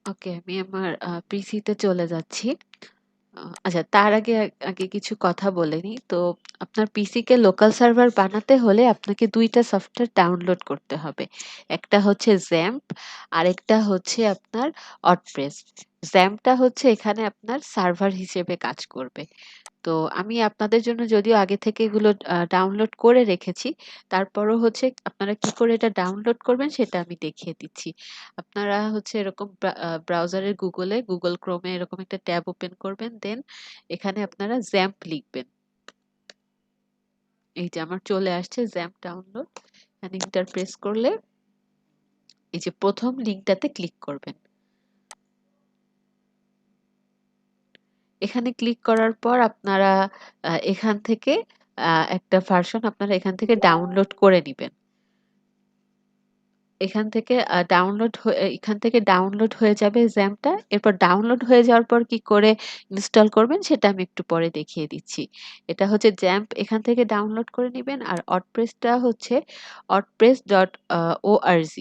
ওকে, আমি আমার পিসিতে চলে যাচ্ছি। আচ্ছা, তার আগে আগে কিছু কথা বলে নিই। তো আপনার পিসিকে লোকাল সার্ভার বানাতে হলে আপনাকে ২ টা সফটওয়্যার ডাউনলোড করতে হবে। একটা হচ্ছে XAMPP, আরেকটা হচ্ছে আপনার WordPress। XAMPP টা হচ্ছে এখানে আপনার সার্ভার হিসেবে কাজ করবে। তো আমি আপনাদের জন্য যদিও আগে থেকে এগুলো ডাউনলোড করে রেখেছি, তারপরও হচ্ছে আপনারা কি করে এটা ডাউনলোড করবেন সেটা আমি দেখিয়ে দিচ্ছি। আপনারা হচ্ছে এরকম ব্রাউজারে গুগল ক্রোমে এরকম একটা ট্যাব ওপেন করবেন। দেন এখানে আপনারা XAMPP লিখবেন। এই যে আমার চলে আসছে XAMPP ডাউনলোড। এখানে এন্টার প্রেস করলে এই যে ১ম লিঙ্কটাতে ক্লিক করবেন। এখানে ক্লিক করার পর আপনারা এখান থেকে একটা ভার্সন আপনারা এখান থেকে ডাউনলোড করে নিবেন। এখান থেকে ডাউনলোড হয়ে যাবে XAMPP টা। এরপর ডাউনলোড হয়ে যাওয়ার পর কি করে ইনস্টল করবেন সেটা আমি একটু পরে দেখিয়ে দিচ্ছি। এটা হচ্ছে XAMPP, এখান থেকে ডাউনলোড করে নিবেন। আর WordPress টা হচ্ছে wordpress.org।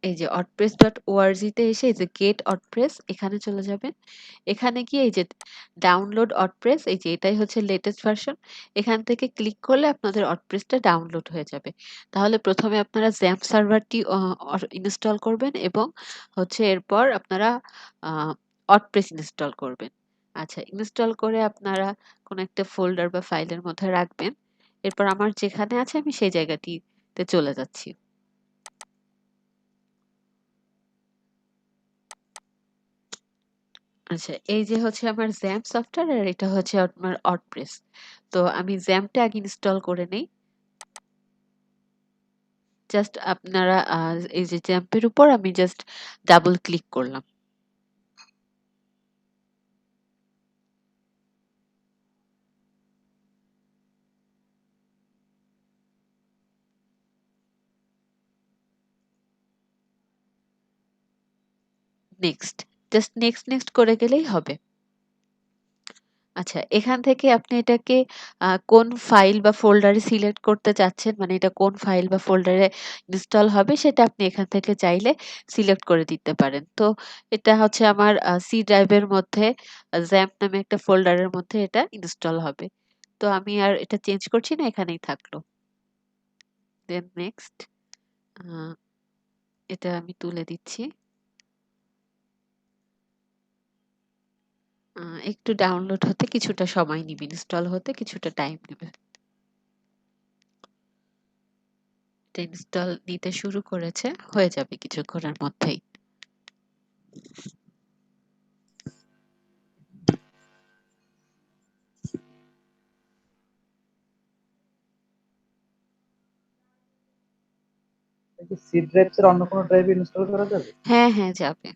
এই যে wordpress.org তে এসে এই যে গেট ওয়ার্ডপ্রেস এখানে চলে যাবেন। এখানে গিয়ে এই যে ডাউনলোড ওয়ার্ডপ্রেস, এই যে এটাই হচ্ছে লেটেস্ট ভার্সন। এখান থেকে ক্লিক করলে আপনাদের ওয়ার্ডপ্রেসটা ডাউনলোড হয়ে যাবে। তাহলে প্রথমে আপনারা XAMPP সার্ভারটি ইনস্টল করবেন এবং হচ্ছে এরপর আপনারা ওয়ার্ডপ্রেস ইনস্টল করবেন। আচ্ছা, ইনস্টল করে আপনারা কোনো একটা ফোল্ডার বা ফাইলের মধ্যে রাখবেন। এরপর আমার যেখানে আছে আমি সেই জায়গাটিতে চলে যাচ্ছি। আচ্ছা, এই যে হচ্ছে আমার XAMPP সফটওয়্যার আর এটা হচ্ছে আমার WordPress। তো আমি XAMPP টা আগে ইনস্টল করে নেই। জাস্ট আপনারা এই যে XAMPP এর উপর আমি জাস্ট ডাবল ক্লিক করলাম। নেক্সট। জাস্ট নেক্সট করে গেলেই হবে। আচ্ছা, এখান থেকে আপনি এটাকে কোন ফাইল বা ফোল্ডারে সিলেক্ট করতে চাচ্ছেন, মানে এটা কোন ফাইল বা ফোল্ডারে ইনস্টল হবে সেটা আপনি এখান থেকে চাইলে সিলেক্ট করে দিতে পারেন। তো এটা হচ্ছে আমার সি ড্রাইভের মধ্যে XAMPP নামে একটা ফোল্ডারের মধ্যে এটা ইনস্টল হবে। তো আমি আর এটা চেঞ্জ করছি না, এখানেই থাকলো। দেন নেক্সট। আ এটা আমি তুলে দিচ্ছি। আ একটু ডাউনলোড হতে কিছুটা সময় নিবে, ইনস্টল হতে কিছুটা টাইম নেবে। এটা ইনস্টল নিতে শুরু করেছে, হয়ে যাবে কিছুক্ষণের মধ্যেই। কি সি ড্রাইভ ছাড়া অন্য কোনো ড্রাইভে ইনস্টল করা যাবে? হ্যাঁ, হ্যাঁ, যাবে।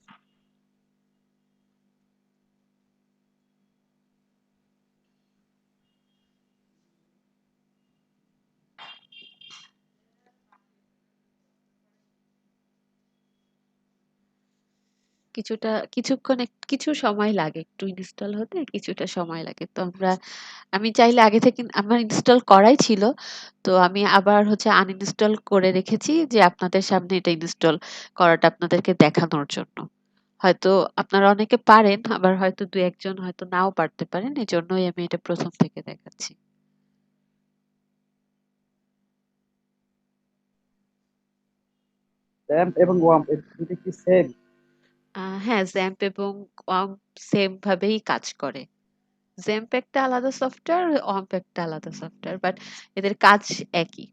কিছু সময় লাগে, একটু ইনস্টল হতে কিছুটা সময় লাগে। তো আমি চাইলে আগে থেকে আমার ইনস্টল করাই ছিল। তো আমি আবার হচ্ছে আনইনস্টল করে রেখেছি যে আপনাদের সামনে এটা ইনস্টল করাটা আপনাদেরকে দেখানোর জন্য। হয়তো আপনারা অনেকে পারেন, আবার হয়তো ২-১ জন হয়তো নাও পারতে পারেন। এজন্যই আমি এটা ১ম থেকে দেখাচ্ছি। র্যাম্প এবং ওয়াম্প এই দুটো কি সেম? হ্যাঁ, XAMPP এবং WAMP সেম ভাবেই কাজ করে। XAMPP একটা আলাদা সফটওয়্যার, WAMP একটা আলাদা সফটওয়্যার। বাট এদের কাজ একই।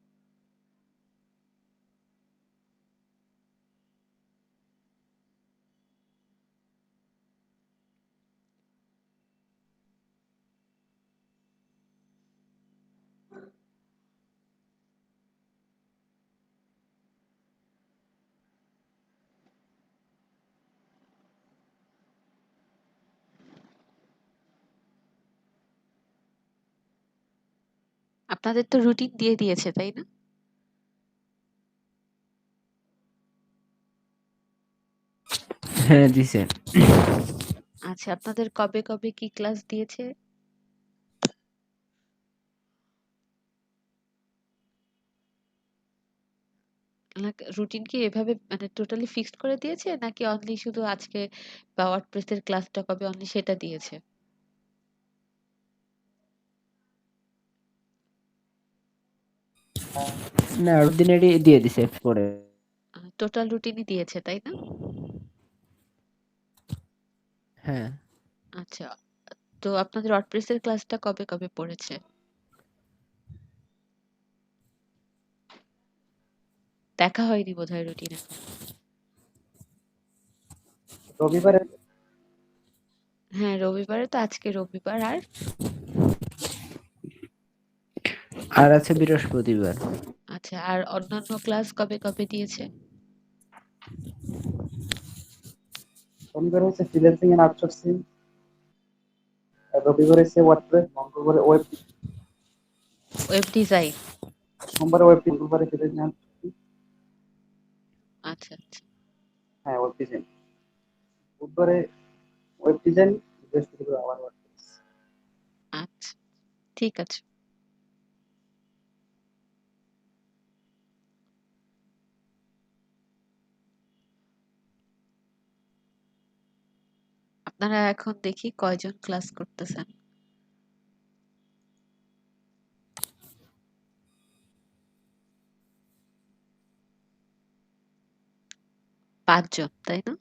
আপনাদের তো রুটিন দিয়ে দিয়েছে, তাই না? হ্যাঁ দিছে। আচ্ছা, আপনাদের কবে কি ক্লাস দিয়েছে? রুটিন কি এভাবে মানে টোটালি ফিক্সড করে দিয়েছে নাকি অনলি শুধু আজকে বা ওয়ার্ডপ্রেস এর ক্লাসটা কবে অনলি সেটা দিয়েছে? না, অর্ডিনারি দিয়ে দিছে পরে। টোটাল রুটিনই দিয়েছে তাই না? হ্যাঁ, আচ্ছা, তো আপনাদের ওয়ার্ডপ্রেস এর ক্লাসটা কবে কবে পড়েছে? দেখা হয়নি বোধহয় রুটিন এখন। রবিবারে হ্যাঁ, রবিবারে তো আজকে রবিবার আর আর আছে বৃহস্পতিবার। আচ্ছা, আর অন্যান্য ক্লাস কবে কবে দিয়েছে? শনিবার হচ্ছে ফ্রিল্যান্সিং এন্ড আউটসোর্সিং, আর রবিবারে হচ্ছে ওয়ার্ডপ্রেস, মঙ্গলবারে ওয়েব, ওয়েব ডিজাইন। সোমবারে ওয়েব, মঙ্গলবারে ফ্রিল্যান্সিং এন্ড আউটসোর্সিং, আচ্ছা আচ্ছা হ্যাঁ ওয়েব ডিজাইন, বুধবারে ওয়েব ডিজাইন, বৃহস্পতিবার আবার ওয়ার্ডপ্রেস। আচ্ছা, ঠিক আছে। আপনারা এখন দেখি কয়জন ক্লাস করতেছেন? 5 জন, তাই না?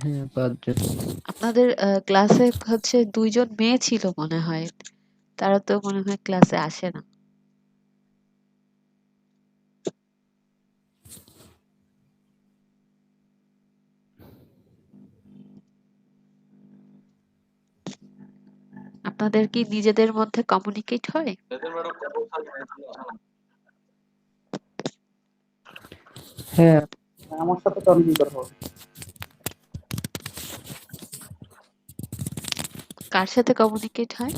হ্যাঁ, 5 জন। আপনাদের ক্লাসে হচ্ছে 2 জন মেয়ে ছিল মনে হয়। তারা তো মনে হয় ক্লাসে আসে না। আপনাদের কি নিজেদের মধ্যে কমিউনিকেট হয়? হ্যাঁ, আমার সাথে তো অনেকদিন কথা হবে। কার সাথে কমিউনিকেট হয়?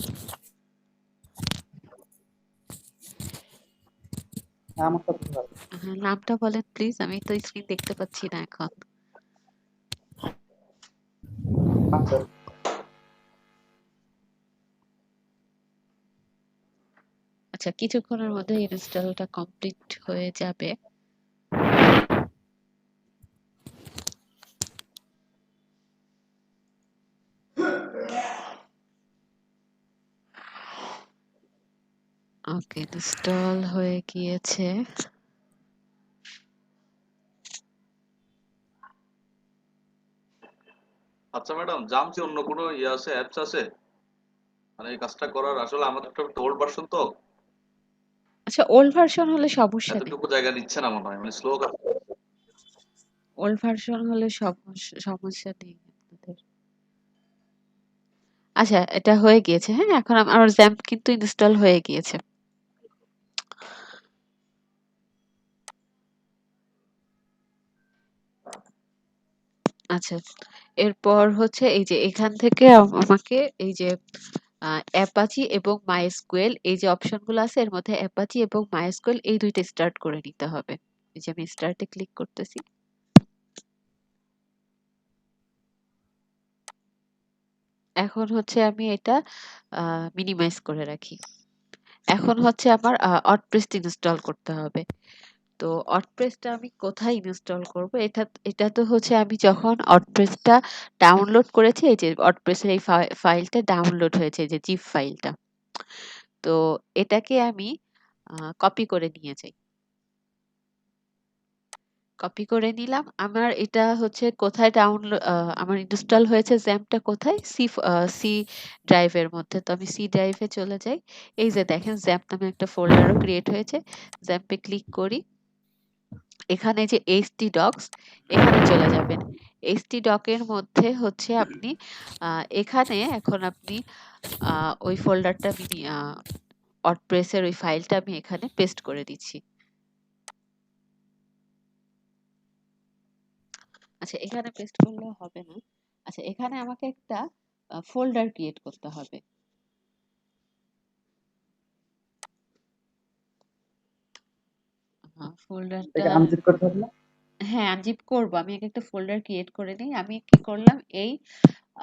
হ্যাঁ, আমার সাথে কথা হবে। নামটা বলেন প্লিজ, আমি তো স্ক্রিন দেখতে পাচ্ছি না এখন। আচ্ছা, আচ্ছা, কিছুক্ষণের মধ্যে ইনস্টলটা কমপ্লিট হয়ে যাবে। ওকে, ইনস্টল হয়ে গিয়েছে। আচ্ছা ম্যাডাম, জাম কি অন্য কোনো ইয়ে আছে, অ্যাপস আছে মানে এই কাজটা করার? আসলে আমার একটা ওল্ড ভার্সন তো, আচ্ছা, ওল্ড ভার্সন হলে সমস্যা নেই। এতটুকু জায়গা নিচ্ছে না মনে হয়, মানে স্লো কাজ। ওল্ড ভার্সন হলে সমস্যা নেই আপনাদের। আচ্ছা, এটা হয়ে গিয়েছে। হ্যাঁ, এখন আমার জ্যাম্প কিন্তু ইনস্টল হয়ে গিয়েছে। আচ্ছা, এরপর হচ্ছে এই যে এখান থেকে আমাকে এই যে অ্যাপাচি এবং মাইস্কুয়েল এই যে অপশনগুলো আছে এর মধ্যে অ্যাপাচি এবং মাইস্কুয়েল এই দুইটা স্টার্ট করে নিতে হবে। এই যে আমি স্টার্টে ক্লিক করতেছি। এখন হচ্ছে আমি এটা মিনিমাইজ করে রাখি। এখন হচ্ছে আমার ওয়ার্ডপ্রেস ইনস্টল করতে হবে। তো ওয়ার্ডপ্রেসটা আমি কোথায় ইনস্টল করব? এটা তো হচ্ছে আমি যখন ওয়ার্ডপ্রেসটা ডাউনলোড করেছি, এই যে ওয়ার্ডপ্রেসের এই ফাইলটা ডাউনলোড হয়েছে, এই যে জিপ ফাইলটা। তো এটাকে আমি কপি করে নিয়ে যাই। কপি করে নিলাম। আমার এটা হচ্ছে কোথায় আমার ইনস্টল হয়েছে জ্যাম্পটা কোথায়? সি ড্রাইভের মধ্যে। তো আমি সি ড্রাইভে চলে যাই। এই যে দেখেন জ্যাম্প নামে একটা ফোল্ডারও ক্রিয়েট হয়েছে। জ্যাম্পে ক্লিক করি। এখানে যে htdocs এখানে চলে যাবেন। htdoc এর মধ্যে হচ্ছে আপনি এখানে এখন আপনি ওই ফোল্ডারটা ওয়ার্ডপ্রেস এর ওই ফাইলটা আমি এখানে পেস্ট করে দিচ্ছি। আচ্ছা, এখানে পেস্ট করলে হবে না। আচ্ছা, এখানে আমাকে একটা ফোল্ডার ক্রিয়েট করতে হবে। ফোল্ডারটা এটাকে আনজিপ করতে হবে না? হ্যাঁ, আনজিপ করব। আমি আগে একটা ফোল্ডার ক্রিয়েট করে নিই। আমি কি করলাম এই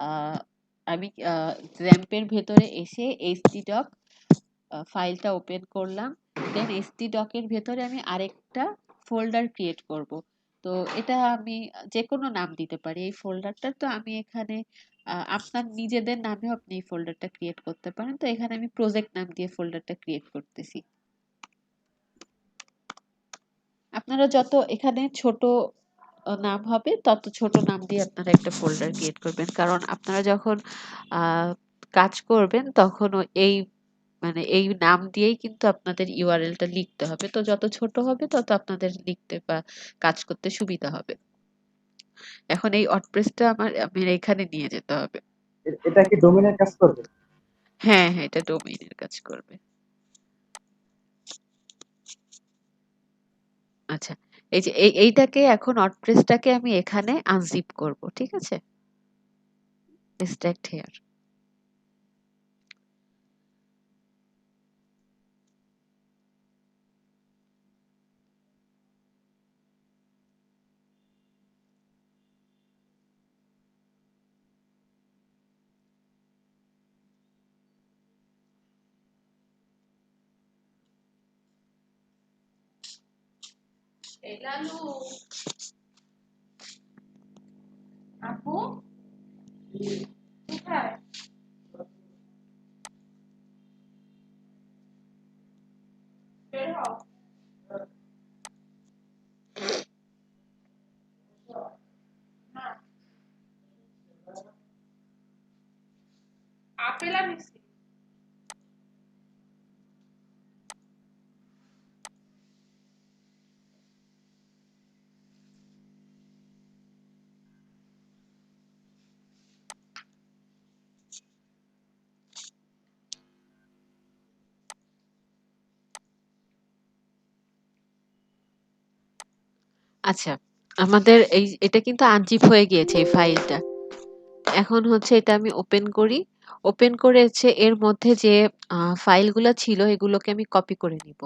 আহ, আমি র্যাম্পের ভেতরে এসে htdoc ফাইলটা ওপেন করলাম, দেন এসটি ডকের ভেতরে আমি আরেকটা ফোল্ডার ক্রিয়েট করব। তো এটা আমি যে কোনো নাম দিতে পারি এই ফোল্ডারটার। তো আমি এখানে আপনার নিজেদের নামেও আপনি এই ফোল্ডারটা ক্রিয়েট করতে পারেন। তো এখানে আমি প্রজেক্ট নাম দিয়ে ফোল্ডারটা ক্রিয়েট করতেছি। আপনারা যত এখানে ছোট নাম হবে তত ছোট নাম দিয়ে আপনারা একটা ফোল্ডার ক্রিয়েট করবেন, কারণ আপনারা যখন কাজ করবেন তখন এই মানে এই নাম দিয়েই কিন্তু আপনাদের ইউআরএলটা লিখতে হবে। তো যত ছোট হবে তত আপনাদের লিখতে বা কাজ করতে সুবিধা হবে। এখন এই ওয়ার্ডপ্রেসটা আমার এখানে নিয়ে যেতে হবে। এটা কি ডোমেনের কাজ করবে? হ্যাঁ হ্যাঁ, এটা ডোমেইনের কাজ করবে। আচ্ছা, এই যে এইটাকে এখন ওয়ার্ডপ্রেসটাকে আমি এখানে আনজিপ করব, ঠিক আছে? Extract hair. আপু কোথায়? বের হও। না, আপেল আনিছি। আচ্ছা, আমাদের এটা কিন্তু আনজিপ হয়ে গিয়েছে এই ফাইলটা। এখন হচ্ছে এটা আমি ওপেন করি। ওপেন করে হচ্ছে এর মধ্যে যে ফাইলগুলো ছিল এগুলোকে আমি কপি করে নিব।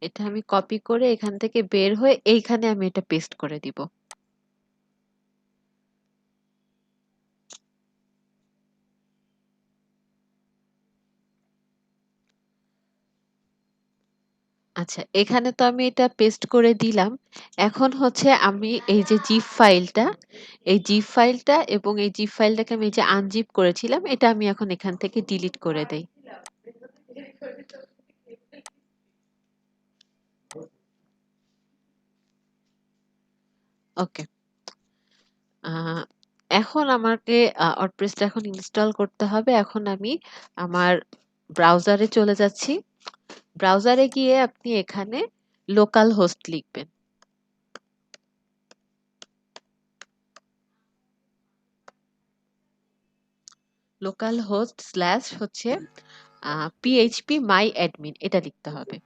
এটা আমি কপি করে এখান থেকে বের হয়ে এইখানে আমি এটা পেস্ট করে দিব। আচ্ছা, এখানে তো আমি এটা পেস্ট করে দিলাম। এখন হচ্ছে আমি এই যে জিপ ফাইলটা, এই জিপ ফাইলটা এবং এই জিপ ফাইলটাকে আমি এই যে আনজিপ করেছিলাম এটা আমি এখন এখান থেকে ডিলিট করে দেই। ওকে। এখন আমাকে ওয়ার্ডপ্রেসটা এখন ইনস্টল করতে হবে। এখন আমি আমার ব্রাউজারে চলে যাচ্ছি। ব্রাউজারে গিয়ে আপনি এখানে লোকাল হোস্ট লিখবেন। লোকাল হোস্ট স্ল্যাশ হচ্ছে পিএইচপি মাই অ্যাডমিন, এটা লিখতে হবে।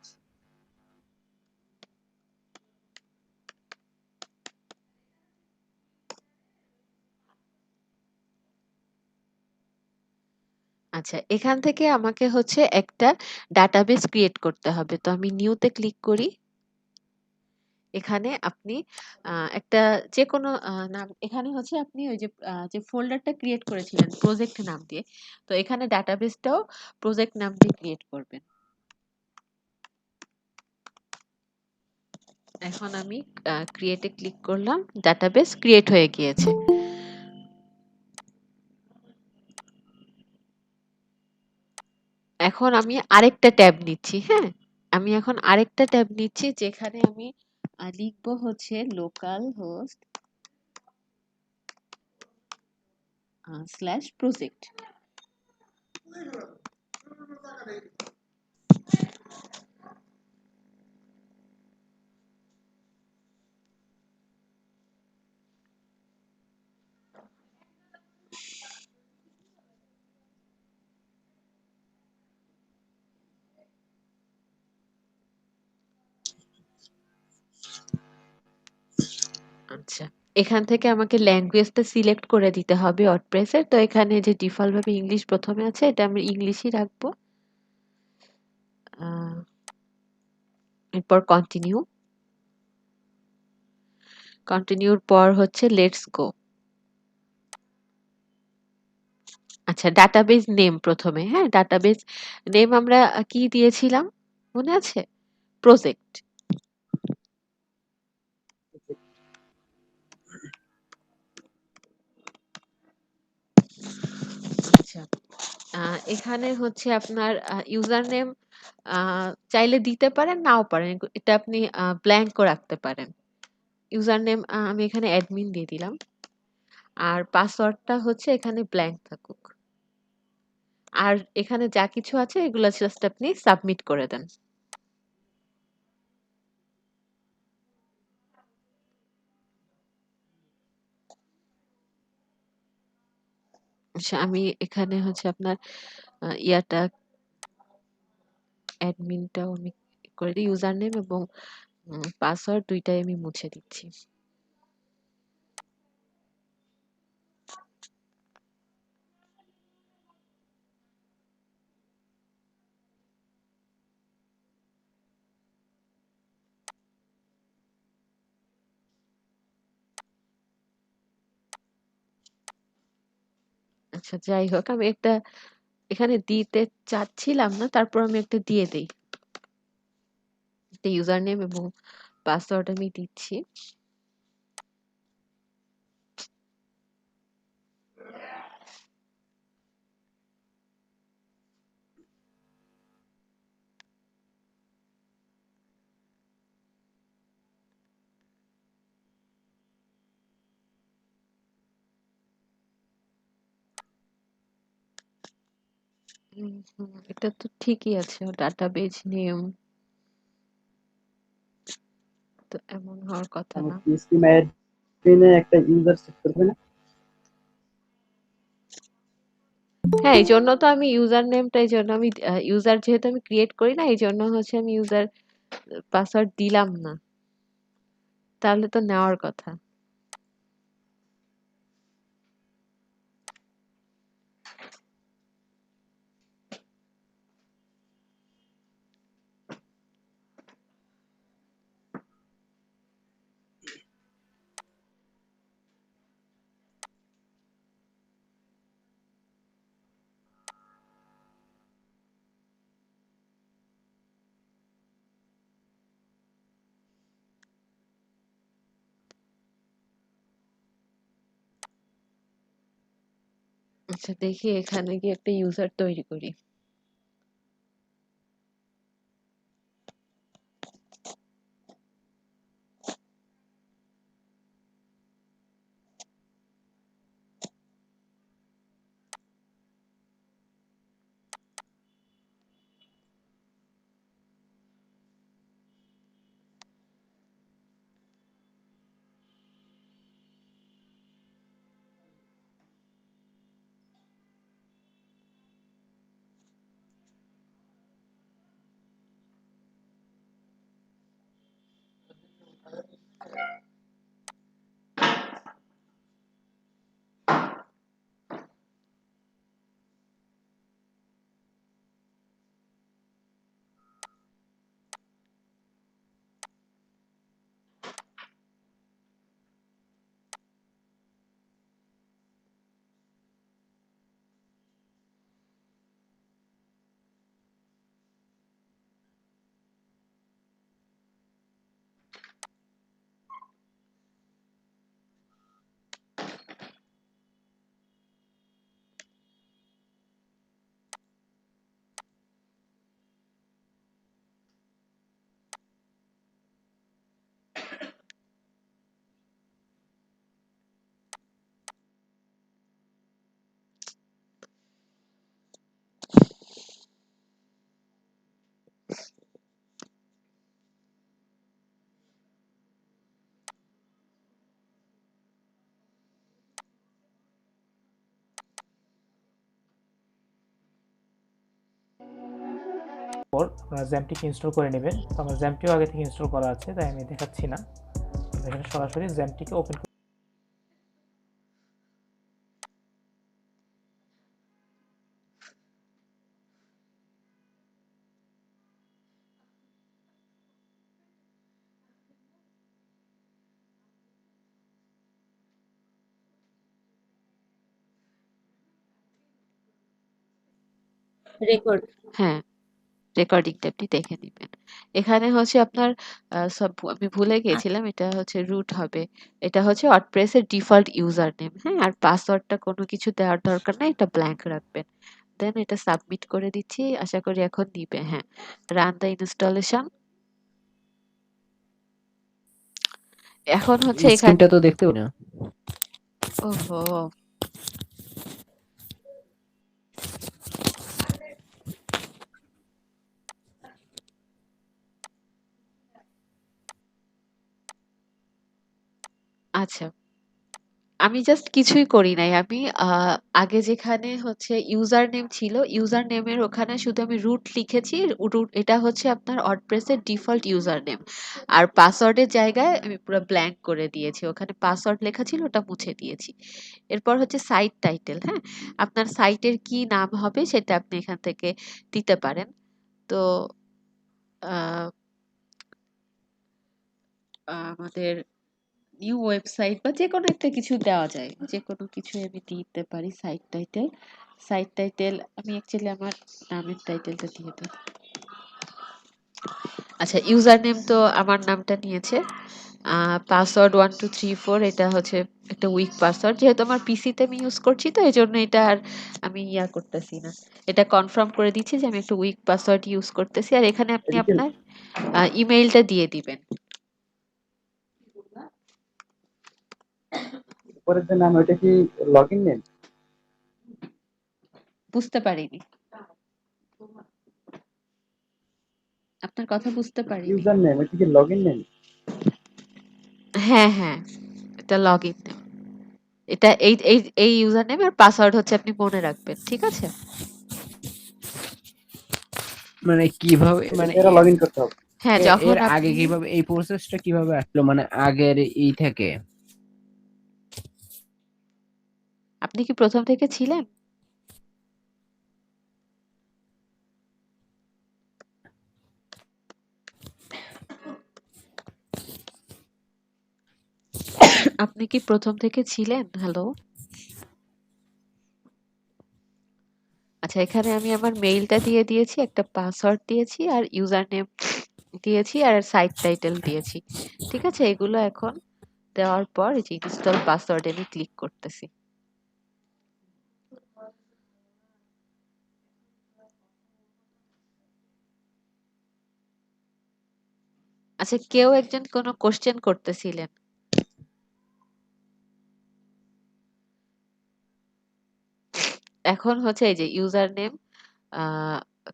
আচ্ছা, এখান থেকে আমাকে হচ্ছে একটা ডাটাবেস ক্রিয়েট করতে হবে। তো আমি নিউতে ক্লিক করি। এখানে আপনি একটা যে কোনো নাম, এখানে হচ্ছে আপনি ওই যে যে ফোল্ডারটা ক্রিয়েট করেছিলেন প্রজেক্ট নাম দিয়ে, তো এখানে ডাটাবেসটাও প্রজেক্ট নাম দিয়ে ক্রিয়েট করবেন। এখন আমি ক্রিয়েটে ক্লিক করলাম, ডাটাবেস ক্রিয়েট হয়ে গিয়েছে। এখন আমি আরেকটা ট্যাব নিচ্ছি। হ্যাঁ, আমি এখন আরেকটা ট্যাব নিচ্ছি যেখানে আমি লিখবো হচ্ছে লোকাল হোস্ট স্ল্যাশ প্রজেক্ট। আচ্ছা, এখান থেকে আমাকে ল্যাঙ্গুয়েজটা সিলেক্ট করে দিতে হবে ওয়ার্ডপ্রেসের। তো এখানে যে ডিফল্ট ভাবে ইংলিশ প্রথমে আছে এটা আমি ইংলিশই রাখবো। এরপর কন্টিনিউ। কন্টিনিউর পর হচ্ছে লেটস গো। আচ্ছা, ডাটাবেজ নেম প্রথমে, হ্যাঁ? ডাটাবেজ নেম আমরা কি দিয়েছিলাম? মনে আছে? প্রজেক্ট। আচ্ছা। এখানে হচ্ছে আপনার ইউজার নেম চাইলে দিতে পারেন, নাও পারেন। এটা আপনি ব্ল্যাংকও রাখতে পারেন। ইউজার নেম আমি এখানে অ্যাডমিন দিয়ে দিলাম। আর পাসওয়ার্ডটা হচ্ছে এখানে ব্ল্যাংক থাকুক। আর এখানে যা কিছু আছে এগুলা জাস্ট আপনি সাবমিট করে দেন। আচ্ছা, আমি এখানে হচ্ছে আপনার ইয়াটা অ্যাডমিনটাও আমি করে দিই। ইউজার নেম এবং পাসওয়ার্ড ২ টাই আমি মুছে দিচ্ছি। আচ্ছা, যাই হোক আমি একটা এখানে দিতে চাচ্ছিলাম না, তারপর আমি একটা দিয়ে দেই। একটা ইউজার নেম এবং পাসওয়ার্ড আমি দিচ্ছি। এটা তো ঠিকই আছে। ডাটাবেজ নেম তো এমন হওয়ার কথা আমি না। পিএসপি অ্যাডমিনে একটা ইউজার সেট করবে না? হ্যাঁ, এই জন্য তো আমি ইউজার নেমটা এই জন্য আমি ইউজার যেহেতু আমি ক্রিয়েট করি না, এই জন্য হচ্ছে আমি ইউজার পাসওয়ার্ড দিলাম না। তাহলে তো নেওয়ার কথা। আচ্ছা, দেখি এখানে গিয়ে একটা ইউজার তৈরি করি। পর আপনারা জ্যামটিকে ইনস্টল করে নেবেন। তো আমার জ্যামটিও আগে থেকে ইনস্টল করা আছে, তাই আমি দেখাচ্ছি না। এখানে সরাসরি জ্যামটিকে ওপেন রেকর্ড হ্যাঁ, রেকর্ডিংটা আপনি দেখে নিবেন। এখানে হচ্ছে আপনার আমি ভুলে গিয়েছিলাম, এটা হচ্ছে রুট হবে। এটা হচ্ছে WordPress এর ডিফল্ট ইউজার নেম, হ্যাঁ? আর পাসওয়ার্ডটা কোনো কিছু দেওয়ার দরকার নাই, এটা ব্ল্যাঙ্ক রাখবেন। দেন এটা সাবমিট করে দিচ্ছি। আশা করি এখন নিবে। হ্যাঁ, রান দ্য ইনস্টলেশন। এখন হচ্ছে এখানে স্ক্রিনটা তো দেখতে পাই না। ওহো! আচ্ছা। আমি জাস্ট কিছুই করি নাই। আমি আগে যেখানে হচ্ছে ইউজার নেম ছিল, ইউজার নেমের ওখানে শুধু আমি রুট লিখেছি। রুট এটা হচ্ছে আপনার WordPress এর ডিফল্ট ইউজার নেম। আর পাসওয়ার্ডের জায়গায় আমি পুরো ব্ল্যাংক করে দিয়েছি। ওখানে পাসওয়ার্ড লেখা ছিল, ওটা মুছে দিয়েছি। এরপর হচ্ছে সাইট টাইটেল, হ্যাঁ? আপনার সাইটের কি নাম হবে সেটা আপনি এখান থেকে দিতে পারেন। তো আ আমাদের নিউ ওয়েবসাইট বা যেকোনো একটা কিছু দেওয়া যায়। যেকোনো কিছুই আমি দিতে পারি সাইট টাইটেল। সাইট টাইটেল আমি অ্যাকচুয়ালি আমার নামের টাইটেলটা দিয়ে দিই। আচ্ছা, ইউজার নেম তো আমার নামটা নিয়েছে। পাসওয়ার্ড 1 2 3 4 এটা হচ্ছে একটা উইক পাসওয়ার্ড। যেহেতু আমার পিসিতে আমি ইউজ করছি তো এজন্য এটা আর আমি করতেছি না। এটা কনফার্ম করে দিচ্ছি যে আমি একটা উইক পাসওয়ার্ড ইউজ করতেছি। আর এখানে আপনি এটা কি আপনার ইমেইলটা দিয়ে দিবেন। উপরের যে নাম ওইটা কি লগইন নেম? বুঝতে পারিনি। আপনার কথা বুঝতে পারিনি। ইউজার নেম এটা কি লগইন নেম? হ্যাঁ, হ্যাঁ। এটা লগইন নেম। এটা এই ইউজার নেম আর পাসওয়ার্ড হচ্ছে আপনি মনে রাখবেন। ঠিক আছে? মানে কিভাবে, মানে এটা লগইন করতে হবে। হ্যাঁ, যখন এর আগে আপনি কিভাবে এই প্রসেসটা কিভাবে আসলো, মানে আগের এই থেকে? আপনি কি ১ম থেকে ছিলেন? আপনি কি ১ম থেকে ছিলেন? হ্যালো? আচ্ছা, এখানে আমি আমার মেইলটা দিয়ে দিয়েছি, একটা পাসওয়ার্ড দিয়েছি আর ইউজার নেম দিয়েছি আর সাইট টাইটেল দিয়েছি। ঠিক আছে? এগুলো এখন দেওয়ার পর এই যে ইনস্টল পাসওয়ার্ড এ আমি ক্লিক করতেছি। আচ্ছা, কেউ একজন কোনো কোয়েশ্চেন করতেছিলেন। এখন হচ্ছে এই যে ইউজার নেম আ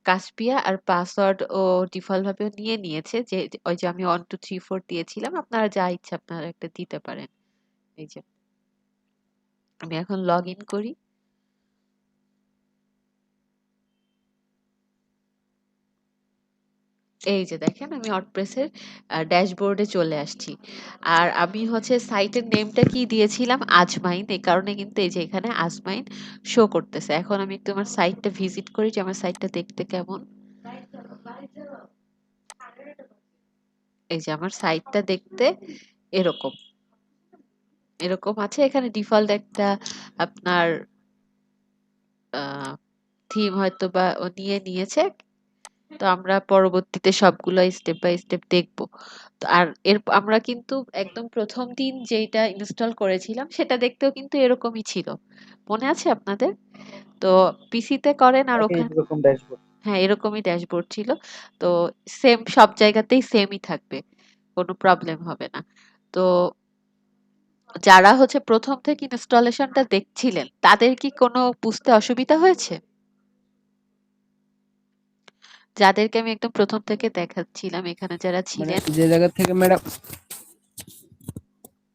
কাশপিয়া আর পাসওয়ার্ড ও ডিফল্ট ভাবে নিয়ে নিয়েছে। যে ওই যে আমি 1 2 3 4 দিয়েছিলাম। আপনারা যা ইচ্ছা আপনারা একটা দিতে পারেন। এই যে আমি এখন লগইন করি। এই যে দেখেন আমি WordPress এর ড্যাশবোর্ডে চলে আসছি। আর আমি হচ্ছে সাইটের নেমটা কি দিয়েছিলাম? আজমাইন। এই কারণে কিন্তু এই যে এখানে আজমাইন শো করতেছে। এখন আমি একটু আমার সাইটটা ভিজিট করি যে আমার সাইটটা দেখতে কেমন। এই যে আমার সাইটটা দেখতে এরকম। এরকম আছে। এখানে ডিফল্ট একটা আপনার আ থিম হয়তোবা ও নিয়ে নিয়েছে। তো আমরা পরবর্তীতে সবগুলাই স্টেপ বাই স্টেপ দেখব। তো আর আমরা কিন্তু একদম ১ম দিন যেইটা ইনস্টল করেছিলাম সেটা দেখতেও কিন্তু এরকমই ছিল। মনে আছে আপনাদের? তো পিসিতে করেন আর একই ওখানে রকম ড্যাশবোর্ড। হ্যাঁ, এরকমই ড্যাশবোর্ড ছিল। তো সেম সব জায়গাতেই সেমই থাকবে। কোনো প্রবলেম হবে না। তো যারা হচ্ছে ১ম থেকে ইনস্টলেশনটা দেখছিলেন, তাদের কি কোনো বুঝতে অসুবিধা হয়েছে? যাদেরকে আমি একদম ১ম থেকে দেখাচ্ছিলাম এখানে যারা মানে ছিলেন যে জায়গা থেকে ম্যাডাম,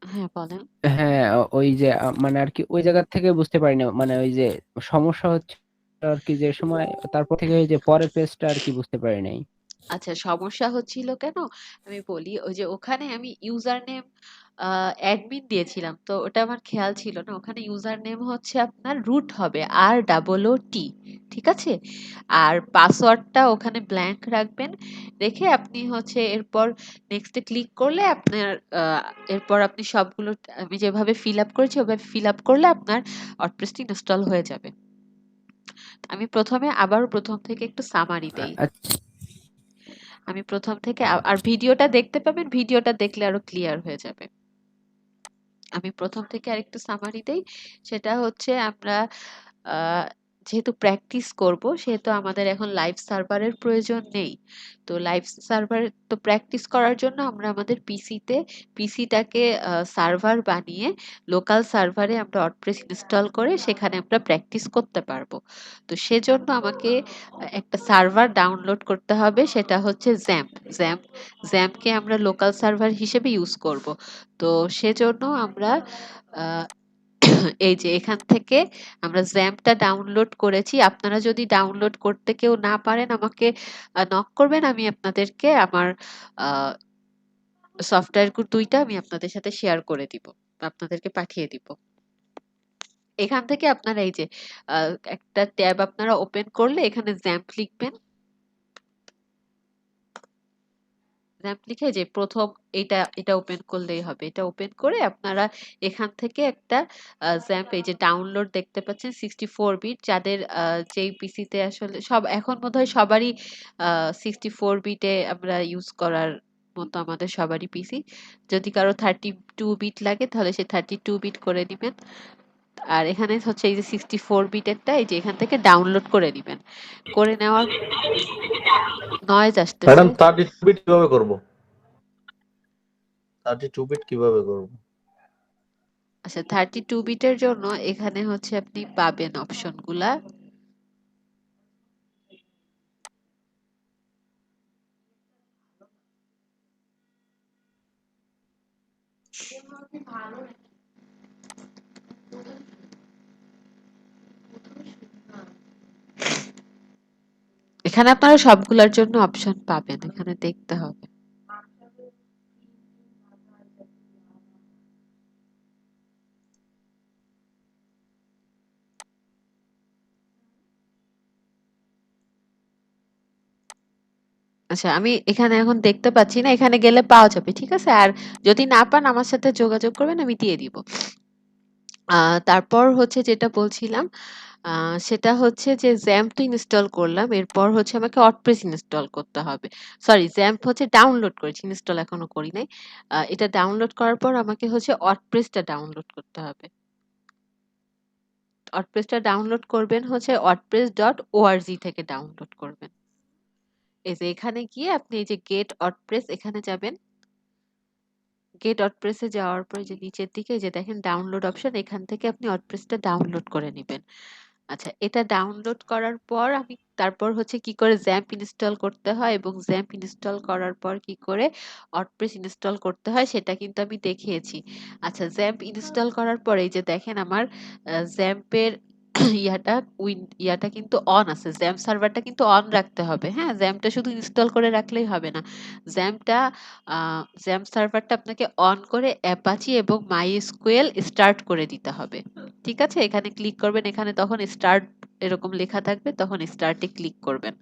হ্যাঁ, বলেন। হ্যাঁ, ওই যে মানে আর কি ওই জায়গা থেকে বুঝতে পারি না, মানে ওই যে সমস্যা হচ্ছে আর কি, যে সময় তারপর থেকে ওই যে পরের পেজটা আর কি বুঝতে পারি নাই। আচ্ছা, সমস্যা হচ্ছিল কেন? আমি বলি, ওই যে ওখানে আমি ইউজার নেম অ্যাডমিন দিয়েছিলাম। তো ওটা আমার খেয়াল ছিল না। ওখানে ইউজার নেম হচ্ছে আপনার রুট হবে ROOT, ঠিক আছে? আর পাসওয়ার্ডটা ওখানে ব্ল্যাংক রাখবেন। রেখে আপনি হচ্ছে এরপর নেক্সট এ ক্লিক করলে আপনার আ এরপর আপনি সবগুলো আমি যেভাবে ফিল আপ করেছি ওভাবে ফিল আপ করলে আপনার WordPress টা ইনস্টল হয়ে যাবে। আমি প্রথমে আবারও প্রথম থেকে একটু সামারি দেই। আচ্ছা আমি প্রথম থেকে আর ভিডিওটা দেখতে পাবেন, ভিডিওটা দেখলে আরো ক্লিয়ার হয়ে যাবে। আমি প্রথম থেকে আরেকটু সামারি দেই। সেটা হচ্ছে আমরা যেহেতু প্র্যাকটিস করব সেহেতু আমাদের এখন লাইভ সার্ভারের প্রয়োজন নেই। তো লাইভ সার্ভার তো প্র্যাকটিস করার জন্য আমরা আমাদের পিসিটাকে সার্ভার বানিয়ে লোকাল সার্ভারে আমরা ওয়ার্ডপ্রেস ইনস্টল করে সেখানে আমরা প্র্যাকটিস করতে পারবো। তো সেজন্য আমাকে একটা সার্ভার ডাউনলোড করতে হবে, সেটা হচ্ছে জ্যাম্প। জ্যাম্পকে আমরা লোকাল সার্ভার হিসেবে ইউজ করব। তো সেজন্য আমরা আহ, এই যে এখান থেকে আমরা জ্যাম্পটা ডাউনলোড করেছি। আপনারা যদি ডাউনলোড করতে কেউ না পারেন আমাকে নক করবেন, আমি আপনাদেরকে আমার সফটওয়্যার দুইটা আমি আপনাদের সাথে শেয়ার করে দিব, আপনাদেরকে পাঠিয়ে দিব। এখান থেকে আপনারা এই যে একটা ট্যাব আপনারা ওপেন করলে এখানে জ্যাম্প লিখবেন। জ্যাম্প লিখে যে প্রথম এটা ওপেন করলেই হবে। এটা ওপেন করে আপনারা এখান থেকে একটা জ্যাম্প এই যে ডাউনলোড দেখতে পাচ্ছেন 64 বিট, যাদের যেই পিসিতে আসলে সব এখন বোধহয় সবারই 64 বিটে আমরা ইউজ করার মতো আমাদের সবারই পিসি। যদি কারো 32 বিট লাগে তাহলে সে 32 বিট করে দিবেন। আর এখানে হচ্ছে এই যে 64 বিটেরটা এই যে এখান থেকে ডাউনলোড করে নিবেন। করে নেওয়ার নয়েজ আসতেছে। ম্যাডাম 32 বিট কিভাবে করব? 32 বিট কিভাবে করব? আচ্ছা 32 বিটের জন্য এখানে হচ্ছে আপনি পাবেন অপশনগুলা। এখানে আপনারা সবগুলোর জন্য অপশন পাবেন, এখানে দেখতে হবে। আচ্ছা আমি এখানে এখন দেখতে পাচ্ছি না, এখানে গেলে পাওয়া যাবে, ঠিক আছে। আর যদি না পান আমার সাথে যোগাযোগ করবেন, আমি দিয়ে দিব। তারপর হচ্ছে যেটা বলছিলাম সেটা হচ্ছে যে জ্যাম্প তো ইনস্টল করলাম, এরপর হচ্ছে আমাকে ওয়ার্ডপ্রেস ইনস্টল করতে হবে। সরি, জ্যাম্প হচ্ছে ডাউনলোড করেছি, ইনস্টল এখনো করি নাই। এটা ডাউনলোড করার পর আমাকে হচ্ছে ওয়ার্ডপ্রেসটা ডাউনলোড করতে হবে। ওয়ার্ডপ্রেসটা ডাউনলোড করবেন হচ্ছে wordpress.org থেকে ডাউনলোড করবেন। এই যে এখানে গিয়ে আপনি এই যে গেট ওয়ার্ডপ্রেস এখানে যাবেন। গেট ওয়ার্ডপ্রেসে যাওয়ার পর যে নিচের দিকে এই যে দেখেন ডাউনলোড অপশন, এখান থেকে আপনি ওয়ার্ডপ্রেসটা ডাউনলোড করে নেবেন। আচ্ছা এটা ডাউনলোড করার পর আমি তারপর হচ্ছে কি করে জ্যাম্প ইনস্টল করতে হয় এবং জ্যাম্প ইনস্টল করার পর কি করে ওয়ার্ডপ্রেস ইনস্টল করতে হয় সেটা কিন্তু আমি দেখিয়েছি। আচ্ছা জ্যাম্প ইনস্টল করার পরে এই যে দেখেন আমার জ্যাম্পের ইয়াটা কিন্তু অন আছে, জ্যাম্প সার্ভারটা কিন্তু অন রাখতে হবে। হ্যাঁ, জ্যাম্পটা শুধু ইনস্টল করে রাখলেই হবে না, জ্যাম্পটা জ্যাম্প সার্ভারটা আপনাকে অন করে অ্যাপাচি এবং মাইএসকিউএল স্টার্ট করে দিতে হবে। ঠিক আছে, এখানে ক্লিক করবেন, এখানে তখন স্টার্ট এরকম লেখা থাকবে, তখন স্টার্টে ক্লিক করবেন।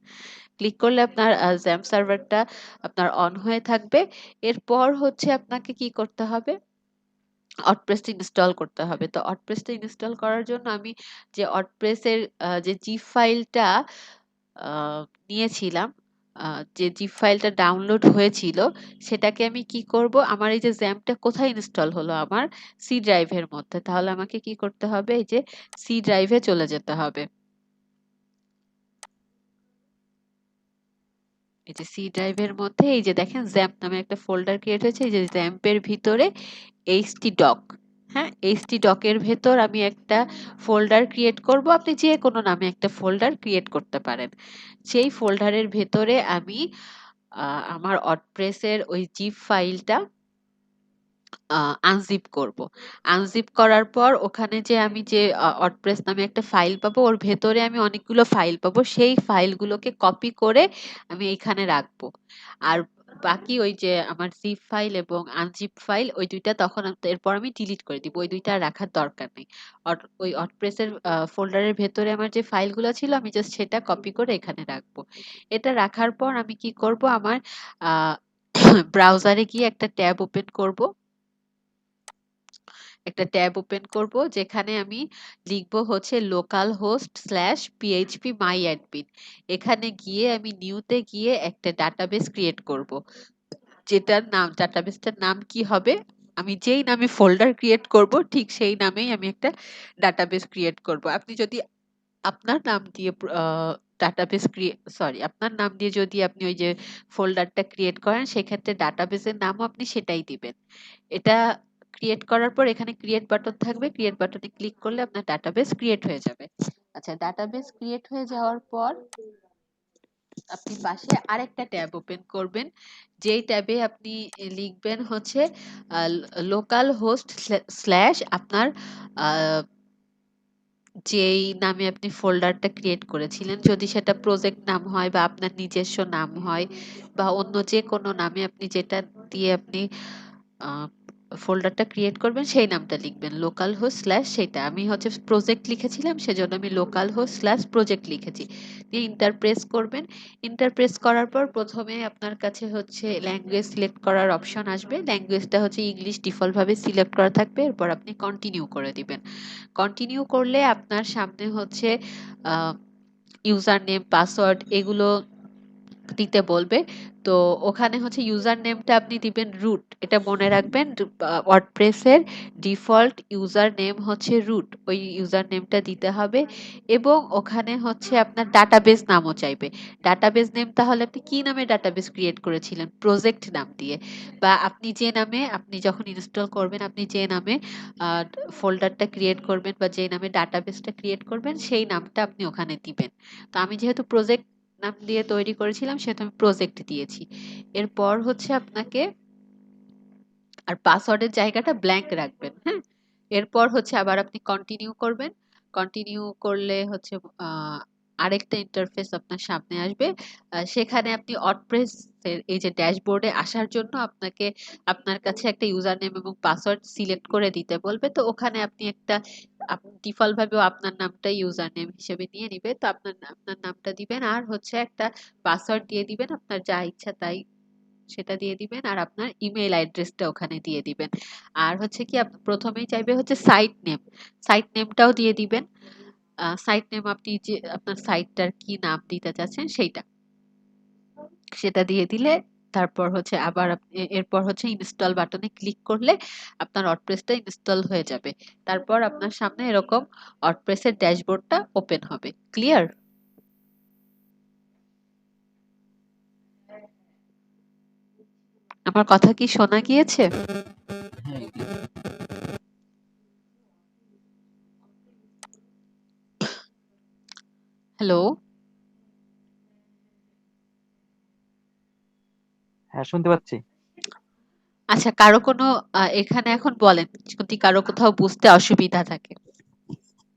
ক্লিক করলে আপনার জ্যাম্প সার্ভারটা আপনার অন হয়ে থাকবে। এরপর হচ্ছে আপনাকে কি করতে হবে, ওয়ার্ডপ্রেসটা ইনস্টল করতে হবে। তো ওয়ার্ডপ্রেসটা ইনস্টল করার জন্য আমি যে ওয়ার্ডপ্রেসের যে জিপ ফাইলটা নিয়েছিলাম, যে জিপ ফাইলটা ডাউনলোড হয়েছিল সেটাকে আমি কি করব, আমার এই যে জ্যাম্পটা কোথায় ইনস্টল হলো, আমার সি ড্রাইভের মধ্যে। তাহলে আমাকে কি করতে হবে, এই যে সি ড্রাইভে চলে যেতে হবে। এই যে সি ড্রাইভের মধ্যে এই যে দেখেন জ্যাম্প নামে একটা ফোল্ডার ক্রিয়েট হয়েছে, এই যে জ্যাম্পের ভিতরে htdoc। হ্যাঁ, htdoc এর ভেতর আমি একটা ফোল্ডার ক্রিয়েট করব, আপনি যে কোনো নামে একটা ফোল্ডার ক্রিয়েট করতে পারেন। সেই ফোল্ডারের ভেতরে আমি আমার ওয়ার্ডপ্রেসের ওই জিপ ফাইলটা আনজিপ করব। আনজিপ করার পর ওখানে যে আমি যে ওয়ার্ডপ্রেস নামে একটা ফাইল পাবো, ওর ভেতরে আমি অনেকগুলো ফাইল পাবো, সেই ফাইলগুলোকে কপি করে আমি এখানে রাখবো। আর বাকি ওই যে আমার জিপ ফাইল এবং আনজিপ ফাইল ওই দুইটা তখন এরপর আমি ডিলিট করে দিব, ওই দুইটা আর রাখার দরকার নেই। ওই ওয়ার্ডপ্রেসের ফোল্ডারের ভেতরে আমার যে ফাইলগুলো ছিল আমি জাস্ট সেটা কপি করে এখানে রাখবো। এটা রাখার পর আমি কি করব, আমার ব্রাউজারে গিয়ে একটা ট্যাব ওপেন করব। একটা ট্যাব ওপেন করব, যেখানে আমি লিখব হচ্ছে localhost/php myadmin। এখানে গিয়ে আমি নিউতে গিয়ে একটা ডাটাবেস ক্রিয়েট করব, যেটার নাম, ডাটাবেসটার নাম কি হবে, আমি যেই নামে ফোল্ডার ক্রিয়েট করব ঠিক সেই নামেই আমি একটা ডাটাবেস ক্রিয়েট করব। আপনি যদি আপনার নাম দিয়ে ডাটাবেস আপনার নাম দিয়ে যদি আপনি ওই যে ফোল্ডারটা ক্রিয়েট করেন, সেক্ষেত্রে ডাটাবেসের নামও আপনি সেটাই দিবেন। এটা ক্রিয়েট করার পর এখানে ক্রিয়েট বাটন থাকবে, ক্রিয়েট বাটনে ক্লিক করলে আপনার ডাটাবেস ক্রিয়েট হয়ে যাবে। আচ্ছা, ডাটাবেস ক্রিয়েট হয়ে যাওয়ার পর আপনি পাশে আরেকটা ট্যাব ওপেন করবেন, যেই ট্যাবে আপনি লিখবেন হচ্ছে লোকাল হোস্ট স্ল্যাশ আপনার যেই নামে আপনি ফোল্ডারটা ক্রিয়েট করেছিলেন, যদি সেটা প্রজেক্ট নাম হয় বা আপনার নিজস্ব নাম হয় বা অন্য যে কোনো নামে আপনি যেটা দিয়ে আপনি ফোল্ডারটা ক্রিয়েট করবেন সেই নামটা লিখবেন, লোকাল হোস্ট স্ল্যাশ সেটা। আমি হচ্ছে প্রজেক্ট লিখেছিলাম, সেজন্য আমি লোকাল হোস্ট স্ল্যাশ প্রজেক্ট লিখেছি। দিয়ে ইন্টার প্রেস করবেন। ইন্টার প্রেস করার পর প্রথমে আপনার কাছে হচ্ছে ল্যাঙ্গুয়েজ সিলেক্ট করার অপশন আসবে। ল্যাঙ্গুয়েজটা হচ্ছে ইংলিশ ডিফল্ট ভাবে সিলেক্ট করা থাকবে। এরপর আপনি কন্টিনিউ করে দিবেন। কন্টিনিউ করলে আপনার সামনে হচ্ছে ইউজার নেম, পাসওয়ার্ড এগুলো দিতে বলবে। তো ওখানে হচ্ছে ইউজার নেমটা আপনি দিবেন রুট, এটা মনে রাখবেন। ওয়ার্ডপ্রেসের ডিফল্ট ইউজার নেম হচ্ছে রুট, ওই ইউজার নেমটা দিতে হবে। এবং ওখানে হচ্ছে আপনার ডাটাবেস নামও চাইবে। ডাটাবেস নেম তাহলে আপনি কি নামে ডাটাবেস ক্রিয়েট করেছিলেন, প্রজেক্ট নাম দিয়ে, বা আপনি যে নামে, আপনি যখন ইনস্টল করবেন আপনি যে নামে ফোল্ডারটা ক্রিয়েট করবেন বা যে নামে ডাটাবেসটা ক্রিয়েট করবেন সেই নামটা আপনি ওখানে দিবেন। তো আমি যেহেতু প্রজেক্ট নাম দিয়ে তৈরি করেছিলাম সেহেতু আমি প্রজেক্ট দিয়েছি। এরপর হচ্ছে আপনাকে আর পাসওয়ার্ডের জায়গাটা ব্ল্যাঙ্ক রাখবেন, হ্যাঁ। এরপর হচ্ছে আবার আপনি কন্টিনিউ করবেন। কন্টিনিউ করলে হচ্ছে আরেকটা ইন্টারফেস আপনার সামনে আসবে। সেখানে আপনি ওয়ার্ডপ্রেস এর এই যে ড্যাশবোর্ডে আসার জন্য আপনাকে আপনার কাছে একটা ইউজার নেম এবং পাসওয়ার্ড সিলেক্ট করে দিতে বলবে। তো ওখানে আপনি একটা ডিফল্ট ভাবেও আপনার নামটা ইউজার নেম হিসেবে নিয়ে নিবে। তো আপনার নামটা দিবেন আর হচ্ছে একটা পাসওয়ার্ড দিয়ে দিবেন, আপনার যা ইচ্ছা তাই সেটা দিয়ে দিবেন, আর আপনার ইমেল অ্যাড্রেসটা ওখানে দিয়ে দিবেন। আর হচ্ছে কি প্রথমেই চাইবে হচ্ছে সাইট নেম, সাইট নেমটাও দিয়ে দিবেন। সাইট নেম আপনি যে আপনার সাইটটার কি নাম দিতে চাচ্ছেন সেটা দিয়ে দিলে তারপর হচ্ছে আবার এরপর হচ্ছে ইনস্টল বাটনে ক্লিক করলে আপনার ওয়ার্ডপ্রেসটা ইনস্টল হয়ে যাবে। তারপর আপনার সামনে এরকম ওয়ার্ডপ্রেসের ড্যাশবোর্ডটা ওপেন হবে। ক্লিয়ার? আমার কথা কি শোনা গিয়েছে? হ্যাঁ, হ্যালো? হ্যাঁ, শুনতে পাচ্ছি। আচ্ছা, কারো কোনো এখানে এখন বলেন যদি কারো কোথাও বুঝতে অসুবিধা থাকে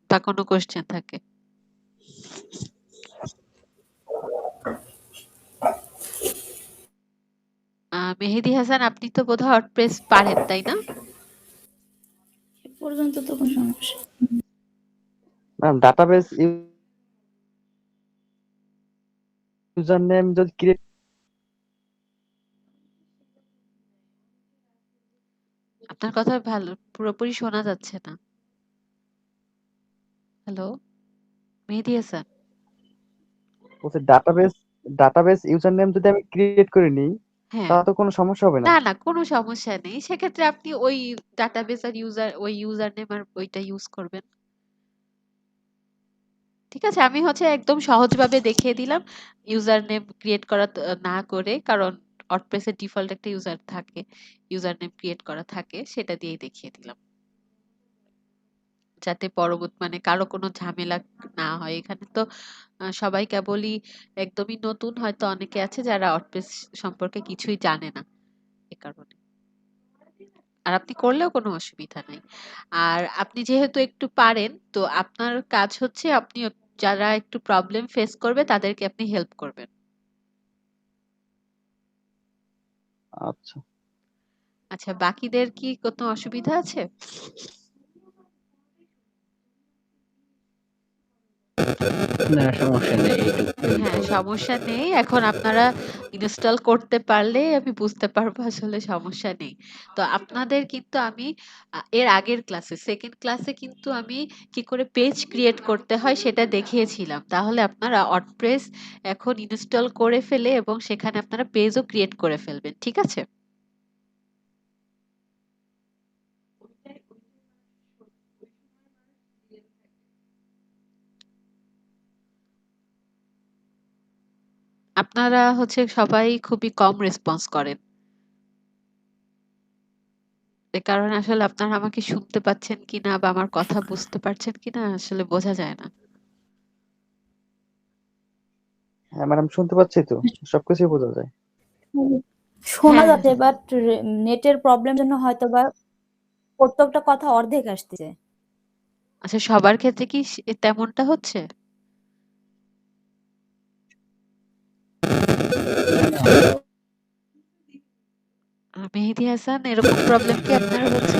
বা কোনো কোশ্চেন থাকে। মেহেদী হাসান, আপনি তো বোধহয় ওয়ার্ডপ্রেস পারেন, তাই না? এ পর্যন্ত তো কোনো সমস্যা নেই। ম্যাম, ডাটাবেস ইউজার নেম যদি ক্রিয়েট আপনার কথা ভালো পুরোপুরি শোনা যাচ্ছে না। হ্যালো মেহেদী হাসান? বলছে, ডাটাবেস ইউজার নেম যদি আমি ক্রিয়েট করে নিই হ্যাঁ, তাহলে তো কোনো সমস্যা হবে না। না না কোনো সমস্যা নেই। সেক্ষেত্রে আপনি ওই ডাটাবেস আর ওই ইউজার নেম আর ওইটা ইউজ করবেন। ঠিক আছে, আমি হচ্ছে একদম সহজভাবে দেখিয়ে দিলাম ইউজার নেম ক্রিয়েট করা না করে, কারণ ওয়ার্ডপ্রেসের ডিফল্ট একটা ইউজার নেম ক্রিয়েট করা থাকে, সেটা দিয়েই দেখিয়ে দিলাম যাতে পরবর্তী মানে কারো কোনো ঝামেলা না হয়। এখানে তো সবাই কেবলই একদমই নতুন, হয়তো অনেকে আছে যারা ওয়ার্ডপ্রেস সম্পর্কে কিছুই জানে না, এ কারণে। আর আপনি করলেও কোনো অসুবিধা নাই। আর আপনি যেহেতু একটু পারেন, তো আপনার কাজ হচ্ছে আপনি যারা একটু প্রবলেম ফেস করবে তাদেরকে আপনি হেল্প করবেন। আচ্ছা। আচ্ছা, বাকিদের কি কোনো অসুবিধা আছে? না সমস্যা নেই, এইটুকুই হ্যাঁ, হবে। সমস্যা নেই। এখন আপনারা ইনস্টল করতে পারলেই আমি বুঝতে পারবো আসলে সমস্যা নেই। তো আপনাদের কিন্তু আমি এর আগের ক্লাসে 2nd ক্লাসে কিন্তু আমি কি করে পেজ ক্রিয়েট করতে হয় সেটা দেখিয়েছিলাম। তাহলে আপনারা WordPress এখন ইনস্টল করে ফেলে এবং সেখানে আপনারা পেজও ক্রিয়েট করে ফেলবেন। ঠিক আছে? আপনারা হচ্ছে সবাই খুবই কম রেসপন্স করেন। এ কারণে আসলে আপনারা আমাকে শুনতে পাচ্ছেন কিনা বা আমার কথা বুঝতে পারছেন কিনা আসলে বোঝা যায় না। হ্যাঁ ম্যাডাম, শুনতে পাচ্ছি তো, সবকিছুই বোঝা যায়। শোনা হ্যাঁ, যাচ্ছে, বাট নেটের প্রবলেম জন্য হয়তো বা প্রত্যেকটা কথা অর্ধেক আসতেছে। আচ্ছা সবার ক্ষেত্রে কি তেমনটা হচ্ছে? মেহেদী হাসান, এরকম প্রবলেম কি আপনার হচ্ছে?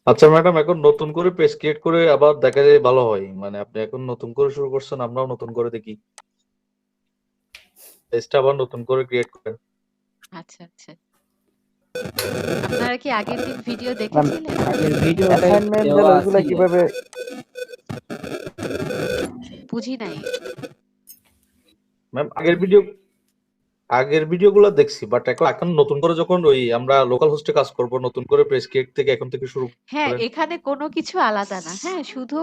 আচ্ছা ম্যাডাম, এখন নতুন করে পেজ ক্রিয়েট করে আবার দেখা যায় ভালো হয়, মানে আপনি এখন নতুন করে শুরু করছেন, আমরাও নতুন করে দেখি, পেজটা আবার নতুন করে ক্রিয়েট করেন। আচ্ছা, আচ্ছা। আপনারা কি আগের দিন ভিডিও ম্যাম, দেখেছিলেন? আগের ভিডিওটাই অ্যাসাইনমেন্ট দেওয়া দিলে ওইগুলা ছিল। কিভাবে? বুঝি নাই। ম্যাম, আগের ভিডিওগুলো দেখছি, বাট এখন এখন নতুন করে যখন ওই আমরা লোকাল হোস্টে কাজ করব, নতুন করে পেজ ক্রিয়েট থেকে এখন থেকে শুরু হ্যাঁ, করেন। এখানে কোনো কিছু আলাদা না। হ্যাঁ, শুধু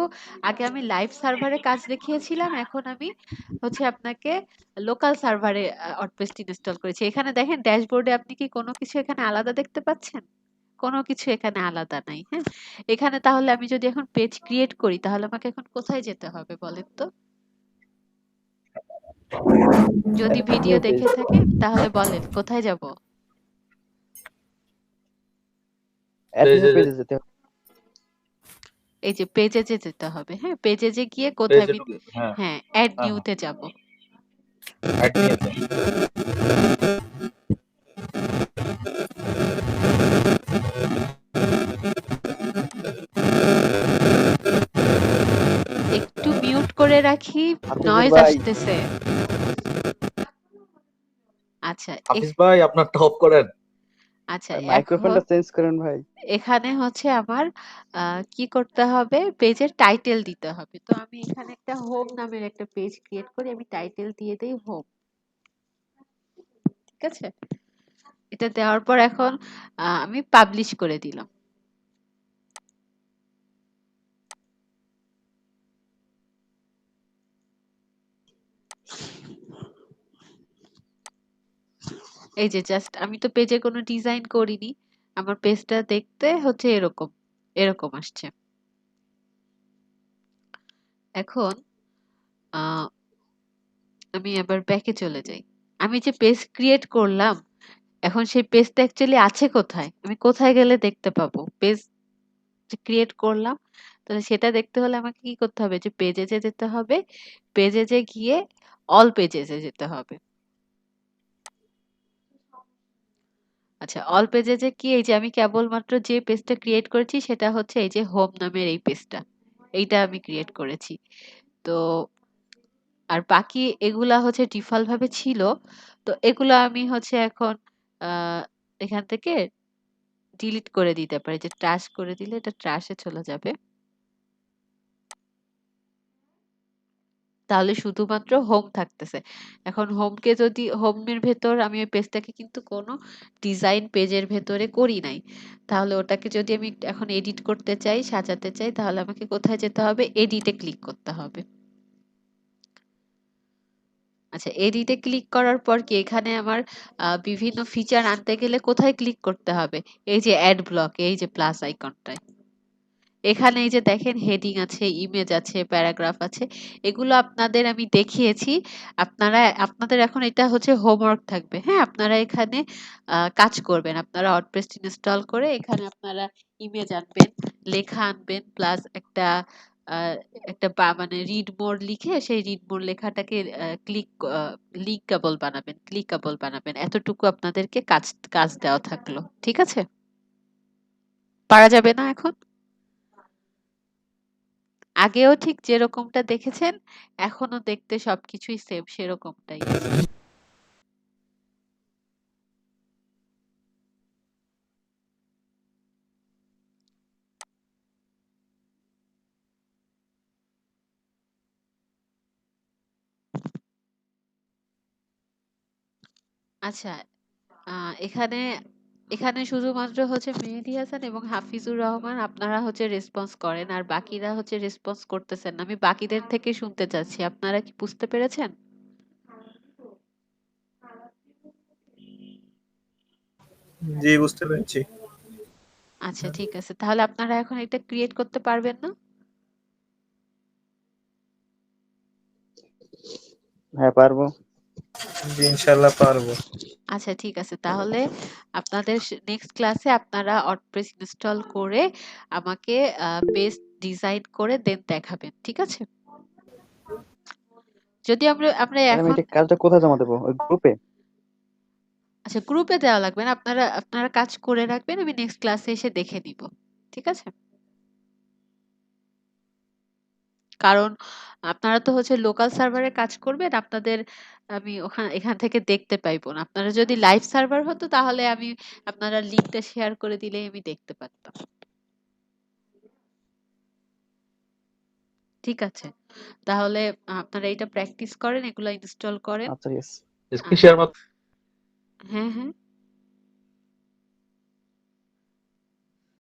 আগে আমি লাইভ সার্ভারে কাজ দেখিয়েছিলাম। এখন আমি হচ্ছে আপনাকে লোকাল সার্ভারে WordPress ইনস্টল করেছি। এখানে দেখেন ড্যাশবোর্ডে আপনি কি কোনো কিছু এখানে আলাদা দেখতে পাচ্ছেন? কোনো কিছু এখানে আলাদা নাই। হ্যাঁ? এখানে তাহলে আমি যদি এখন পেজ ক্রিয়েট করি তাহলে আমাকে এখন কোথায় যেতে হবে বলেন তো? যদি ভিডিও নিউ পেজ। দেখে থাকেন তাহলে বলেন কোথায় যাব? অ্যাড নিউ পেজে পেজে যেতে হবে। এই যে পেজে যেতে হবে। হ্যাঁ? পেজে গিয়ে কোথায় পেজে আমি ঢুকে, হ্যাঁ হ্যাঁ, অ্যাড হ্যাঁ হ্যাঁ, নিউতে যাব। অ্যাড নিয়েছে। একটু মিউট করে রাখি, হাফিজুর নয়েজ ভাই, আসতেছে। আচ্ছা, হাফিজ ভাই, আপনারটা অফ করেন। আচ্ছা এখন মাইক্রোফোনটা চেঞ্জ করেন ভাই। এখানে হচ্ছে আমার কি করতে হবে? পেজের টাইটেল দিতে হবে। তো আমি এখানে একটা হোম নামের একটা পেজ ক্রিয়েট করি। আমি টাইটেল দিয়ে দেই হোম। ঠিক আছে? এটা দেওয়ার পর এখন আমি পাবলিশ করে দিলাম। এই যে জাস্ট আমি তো পেজে কোনো ডিজাইন করিনি। আমার পেজটা দেখতে হচ্ছে এরকম। এরকম আসছে। এখন আ আমি এবার ব্যাকে চলে যাই। আমি যে পেজ ক্রিয়েট করলাম, এখন সেই পেজটা অ্যাকচুয়ালি আছে কোথায়? আমি কোথায় গেলে দেখতে পাবো? পেজ যে ক্রিয়েট করলাম, তাহলে সেটা দেখতে হলে আমাকে কি করতে হবে? যে পেজে যেতে হবে। পেজে গিয়ে অল পেজেস এ যেতে হবে। আচ্ছা, অল পেজে কি, এই যে আমি কেবলমাত্র যে পেজটা ক্রিয়েট করেছি সেটা হচ্ছে এই যে হোম নামের এই পেজটা। এইটা আমি ক্রিয়েট করেছি। তো আর বাকি এগুলা হচ্ছে ডিফল্ট ভাবে ছিল। তো এগুলা আমি হচ্ছে এখন আ এখান থেকে ডিলিট করে দিতে পারি। যে ট্রাশ করে দিলে এটা ট্রাশ এ চলে যাবে। তাহলে শুধুমাত্র হোম থাকতেছে। এখন হোমকে যদি হোমের ভেতর আমি ওই পেজটাকে কিন্তু কোনো ডিজাইন পেজের ভেতরে করি নাই। তাহলে ওটাকে যদি আমি এখন এডিট করতে চাই, সাজাতে চাই তাহলে আমাকে কোথায় যেতে হবে? এডিটে ক্লিক করতে হবে। আচ্ছা, এডিটে ক্লিক করার পর কি এখানে আমার বিভিন্ন ফিচার আনতে গেলে কোথায় ক্লিক করতে হবে? এই যে অ্যাড ব্লক, এই যে প্লাস আইকনটায়। এখানে এই যে দেখেন হেডিং আছে, ইমেজ আছে, প্যারাগ্রাফ আছে। এগুলো আপনাদের আমি দেখিয়েছি। আপনাদের এখন এটা হচ্ছে হোমওয়ার্ক থাকবে। হ্যাঁ? আপনারা এখানে কাজ করবেন। আপনারা WordPress ইনস্টল করে এখানে আপনারা ইমেজ আনবেন, লেখা আনবেন প্লাস আ একটা মানে রিড মোর লিখে সেই রিড মোর লেখাটাকে আ ক্লিকেবল বানাবেন। এতটুকু আপনাদেরকে কাজ দেওয়া থাকলো। ঠিক আছে? পারা যাবে না এখন? আগেও ঠিক যেরকমটা দেখেছেন এখনো দেখতে সবকিছুই সেম সেরকমটাই আছে। আচ্ছা, এখানে এখানে শুধুমাত্র হচ্ছে মেহেদী হাসান এবং হাফিজুর রহমান আপনারা হচ্ছে রেসপন্স করেন আর বাকিরা হচ্ছে রেসপন্স করতেছেন না। আমি বাকিদের থেকে শুনতে চাচ্ছি, আপনারা কি বুঝতে পেরেছেন? জি, বুঝতে পেরেছি। আচ্ছা ঠিক আছে, তাহলে আপনারা এখন এটা ক্রিয়েট করতে পারবেন না? হ্যাঁ, পারবো। জি, ইনশাল্লাহ পারবো। আচ্ছা ঠিক আছে, তাহলে আপনাদের নেক্সট ক্লাসে আপনারা ওয়ার্ডপ্রেস ইনস্টল করে আমাকে পেজ ডিজাইন করে দেন দেখাবেন, ঠিক আছে? যদি আমরা আমরা ম্যাডাম, এখন এটা কাজটা কোথায় জমা দেবো? ওই গ্রুপে? আচ্ছা গ্রুপে দেওয়া লাগবে না, আপনারা আপনারা কাজ করে রাখবেন, আমি নেক্সট ক্লাসে এসে দেখে নিব, ঠিক আছে? কারণ আপনারা তো হচ্ছে লোকাল সার্ভারে কাজ করবেন, আপনাদের আমি এখান থেকে দেখতে পাইবো না। আপনারা যদি লাইভ সার্ভার হতো তাহলে আমি আপনারা লিংকটা শেয়ার করে দিলেই আমি দেখতে পারতাম, ঠিক আছে? তাহলে আপনারা এটা প্র্যাকটিস করেন, এগুলা ইনস্টল করেন। আচ্ছা, ইয়েস। স্ক্রিন শেয়ার হ্যাঁ হ্যাঁ